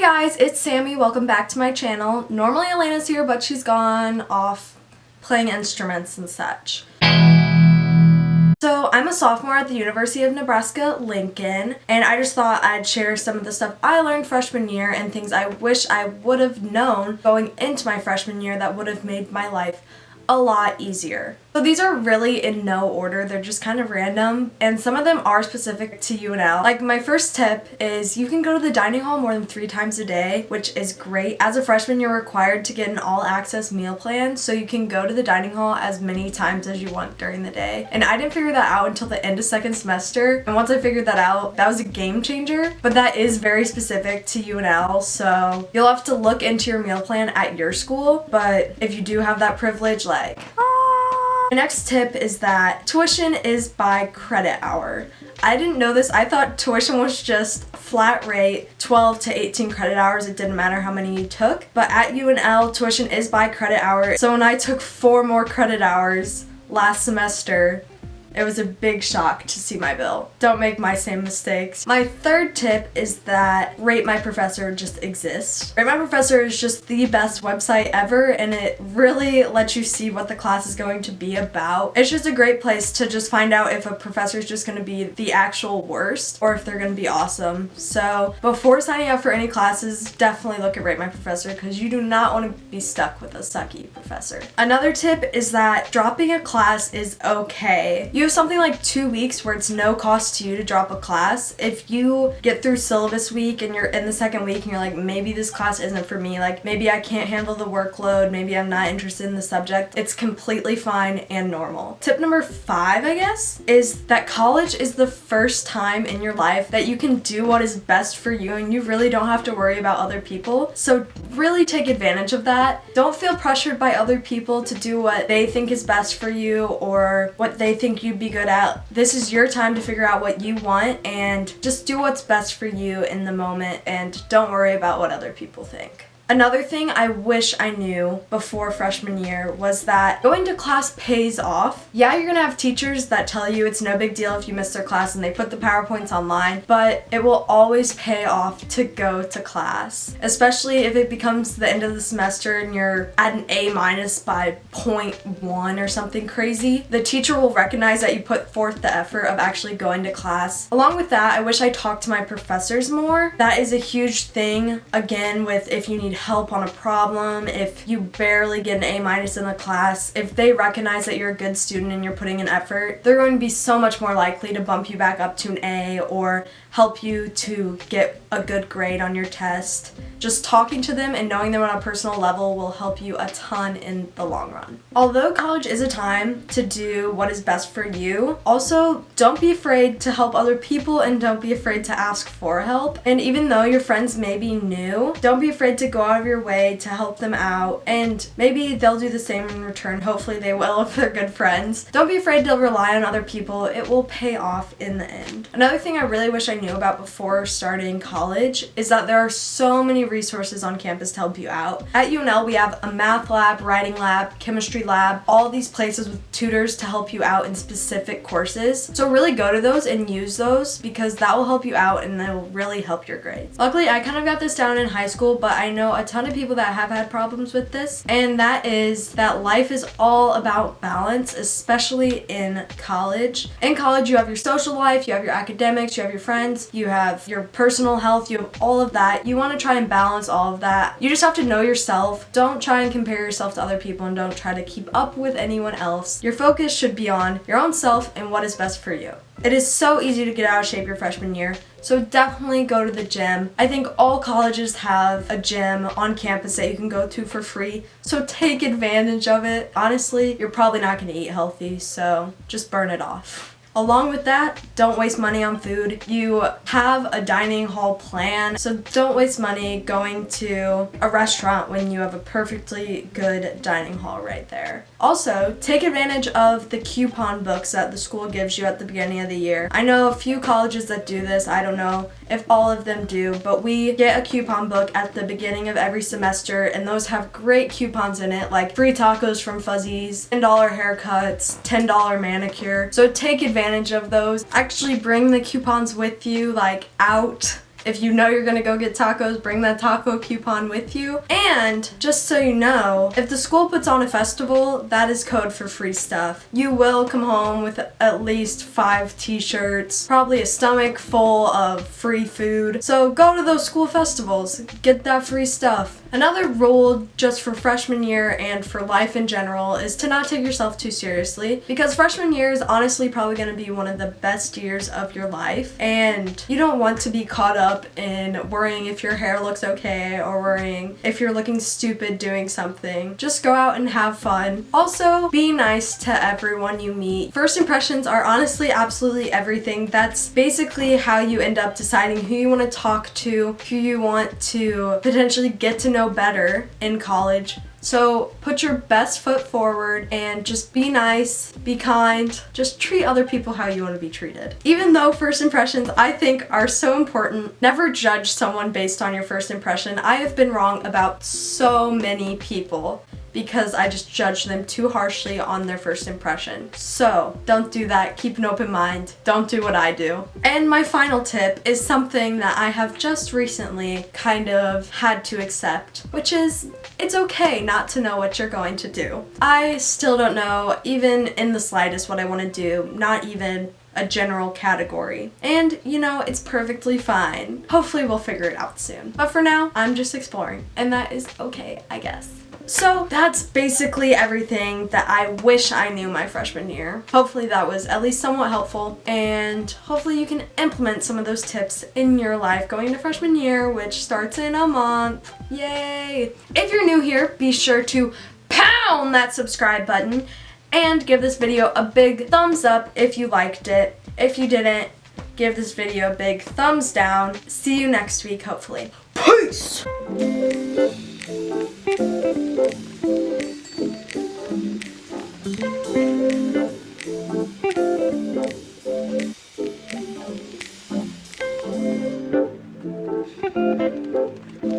Hey guys, it's Sammy. Welcome back to my channel. Normally Elena's here, but she's gone off playing instruments and such. So I'm a sophomore at the University of Nebraska-Lincoln, and I just thought I'd share some of the stuff I learned freshman year and things I wish I would have known going into my freshman year that would have made my life a lot easier. So these are really in no order, they're just kind of random, and some of them are specific to UNL. Like my first tip is you can go to the dining hall more than 3 times a day, which is great. As a freshman, you're required to get an all-access meal plan, so you can go to the dining hall as many times as you want during the day. And I didn't figure that out until the end of second semester, and once I figured that out, that was a game changer, but that is very specific to UNL, so you'll have to look into your meal plan at your school, but if you do have that privilege, like, my next tip is that tuition is by credit hour. I didn't know this. I thought tuition was just flat rate, 12 to 18 credit hours. It didn't matter how many you took. But at UNL, tuition is by credit hour. So when I took 4 more credit hours last semester, it was a big shock to see my bill. Don't make my same mistakes. My third tip is that Rate My Professor just exists. Rate My Professor is just the best website ever, and it really lets you see what the class is going to be about. It's just a great place to just find out if a professor is just going to be the actual worst or if they're going to be awesome. So before signing up for any classes, definitely look at Rate My Professor because you do not want to be stuck with a sucky professor. Another tip is that dropping a class is okay. You have something like 2 weeks where it's no cost to you to drop a class. If you get through syllabus week and you're in the second week and you're like, maybe this class isn't for me, like maybe I can't handle the workload, maybe I'm not interested in the subject, it's completely fine and normal. Tip number 5, I guess, is that college is the first time in your life that you can do what is best for you and you really don't have to worry about other people. So really take advantage of that. Don't feel pressured by other people to do what they think is best for you or what they think you'd be good at. This is your time to figure out what you want and just do what's best for you in the moment and don't worry about what other people think. Another thing I wish I knew before freshman year was that going to class pays off. Yeah, you're gonna have teachers that tell you it's no big deal if you miss their class and they put the PowerPoints online, but it will always pay off to go to class, especially if it becomes the end of the semester and you're at an A- by 0.1 or something crazy. The teacher will recognize that you put forth the effort of actually going to class. Along with that, I wish I talked to my professors more. That is a huge thing, again, with if you need help on a problem, if you barely get an A- in the class, if they recognize that you're a good student and you're putting in effort, they're going to be so much more likely to bump you back up to an A or help you to get a good grade on your test. Just talking to them and knowing them on a personal level will help you a ton in the long run. Although college is a time to do what is best for you, also don't be afraid to help other people and don't be afraid to ask for help. And even though your friends may be new, don't be afraid to go out of your way to help them out, and maybe they'll do the same in return. Hopefully they will if they're good friends. Don't be afraid to rely on other people. It will pay off in the end. Another thing I really wish I knew about before starting college is that there are so many resources on campus to help you out. At UNL, we have a math lab, writing lab, chemistry lab, all these places with tutors to help you out in specific courses. So really go to those and use those because that will help you out and it will really help your grades. Luckily, I kind of got this down in high school, but I know a ton of people that have had problems with this, and that is that life is all about balance, especially in college. In college, you have your social life, you have your academics, you have your friends, you have your personal health, you have all of that. You want to try and balance all of that. You just have to know yourself. Don't try and compare yourself to other people and don't try to keep up with anyone else. Your focus should be on your own self and what is best for you. It is so easy to get out of shape your freshman year, so definitely go to the gym. I think all colleges have a gym on campus that you can go to for free, so take advantage of it. Honestly, you're probably not going to eat healthy, so just burn it off. Along with that, don't waste money on food. You have a dining hall plan, so don't waste money going to a restaurant when you have a perfectly good dining hall right there. Also, take advantage of the coupon books that the school gives you at the beginning of the year. I know a few colleges that do this. I don't know if all of them do, but we get a coupon book at the beginning of every semester, and those have great coupons in it, like free tacos from Fuzzy's, $10 haircuts, $10 manicure. So take advantage of those. Actually bring the coupons with you, like out. If you know you're gonna go get tacos, bring that taco coupon with you. And just so you know, if the school puts on a festival, that is code for free stuff. You will come home with at least 5 t-shirts, probably a stomach full of free food. So go to those school festivals, get that free stuff. Another rule just for freshman year and for life in general is to not take yourself too seriously, because freshman year is honestly probably going to be one of the best years of your life, and you don't want to be caught up in worrying if your hair looks okay or worrying if you're looking stupid doing something. Just go out and have fun. Also, be nice to everyone you meet. First impressions are honestly absolutely everything. That's basically how you end up deciding who you want to talk to, who you want to potentially get to know better in college. So put your best foot forward and just be nice, be kind, just treat other people how you want to be treated. Even though first impressions I think are so important, never judge someone based on your first impression. I have been wrong about so many people because I just judged them too harshly on their first impression. So don't do that. Keep an open mind. Don't do what I do. And my final tip is something that I have just recently kind of had to accept, which is it's okay not to know what you're going to do. I still don't know, even in the slightest, what I want to do, not even a general category. And you know, it's perfectly fine. Hopefully we'll figure it out soon. But for now, I'm just exploring, and that is okay, I guess. So that's basically everything that I wish I knew my freshman year. Hopefully that was at least somewhat helpful, and hopefully you can implement some of those tips in your life going into freshman year, which starts in a month. Yay! If you're new here, be sure to pound that subscribe button and give this video a big thumbs up if you liked it. If you didn't, give this video a big thumbs down. See you next week, hopefully. Peace!